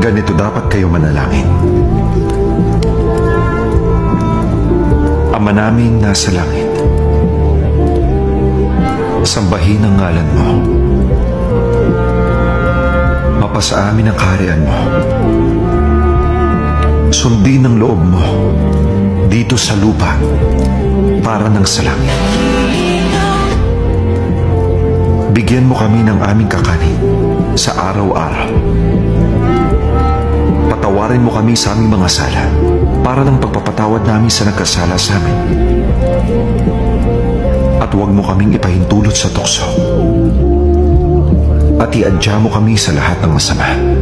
Ganito dapat kayo manalangin. Ama namin nasa langit, sambahin ang ngalan mo. Mapasa amin ang kaharian mo. Sundin ang loob mo dito sa lupa para ng sa langit. Bigyan mo kami ng aming kakanin sa araw-araw. Patawarin mo kami sa aming mga sala para ng pagpapatawad namin sa nagkasala sa amin. At huwag mo kaming ipahintulot sa tukso. At iadya mo kami sa lahat ng masama.